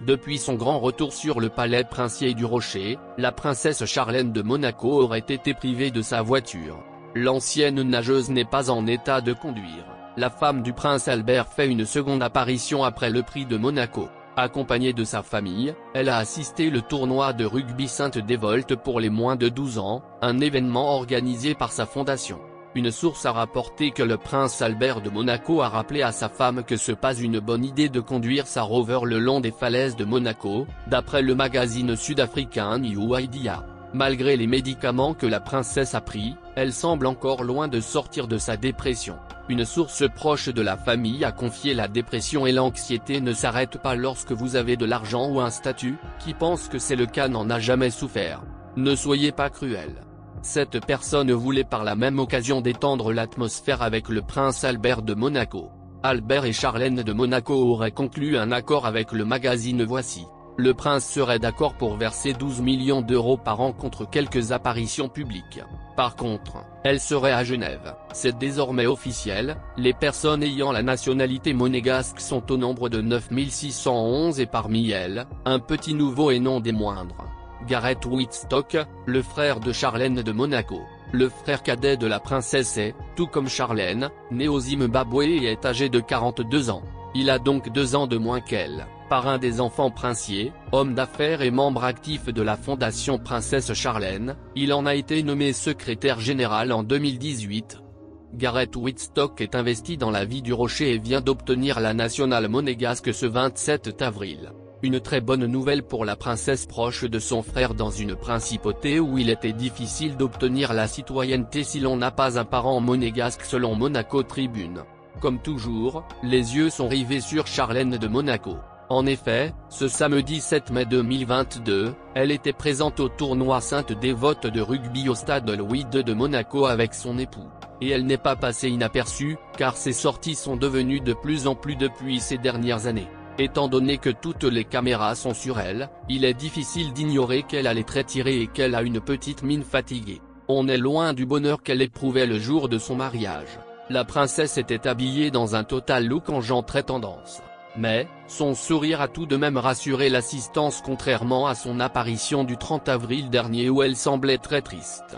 Depuis son grand retour sur le palais princier du Rocher, la princesse Charlène de Monaco aurait été privée de sa voiture. L'ancienne nageuse n'est pas en état de conduire. La femme du prince Albert fait une seconde apparition après le prix de Monaco. Accompagnée de sa famille, elle a assisté le tournoi de rugby Sainte-Dévolte pour les moins de 12 ans, un événement organisé par sa fondation. Une source a rapporté que le prince Albert de Monaco a rappelé à sa femme que ce n'est pas une bonne idée de conduire sa Rover le long des falaises de Monaco, d'après le magazine sud-africain New Idea. Malgré les médicaments que la princesse a pris, elle semble encore loin de sortir de sa dépression. Une source proche de la famille a confié: la dépression et l'anxiété ne s'arrêtent pas lorsque vous avez de l'argent ou un statut. Qui pense que c'est le cas n'en a jamais souffert. Ne soyez pas cruel. Cette personne voulait par la même occasion détendre l'atmosphère avec le prince Albert de Monaco. Albert et Charlène de Monaco auraient conclu un accord avec le magazine Voici. Le prince serait d'accord pour verser 12 millions d'euros par an contre quelques apparitions publiques. Par contre, elle serait à Genève. C'est désormais officiel, les personnes ayant la nationalité monégasque sont au nombre de 9611 et parmi elles, un petit nouveau et non des moindres. Gareth Wittstock, le frère de Charlène de Monaco, le frère cadet de la princesse est, tout comme Charlène, né au Zimbabwe et est âgé de 42 ans. Il a donc 2 ans de moins qu'elle. Parrain des enfants princiers, homme d'affaires et membre actif de la fondation Princesse Charlène, il en a été nommé secrétaire général en 2018. Gareth Wittstock est investi dans la vie du Rocher et vient d'obtenir la nationale monégasque ce 27 avril. Une très bonne nouvelle pour la princesse proche de son frère dans une principauté où il était difficile d'obtenir la citoyenneté si l'on n'a pas un parent monégasque selon Monaco Tribune. Comme toujours, les yeux sont rivés sur Charlène de Monaco. En effet, ce samedi 7 mai 2022, elle était présente au tournoi Sainte-Dévote de rugby au stade Louis II de Monaco avec son époux. Et elle n'est pas passée inaperçue, car ses sorties sont devenues de plus en plus depuis ces dernières années. Étant donné que toutes les caméras sont sur elle, il est difficile d'ignorer qu'elle a les traits tirés et qu'elle a une petite mine fatiguée. On est loin du bonheur qu'elle éprouvait le jour de son mariage. La princesse était habillée dans un total look en genre très tendance. Mais, son sourire a tout de même rassuré l'assistance contrairement à son apparition du 30 avril dernier où elle semblait très triste.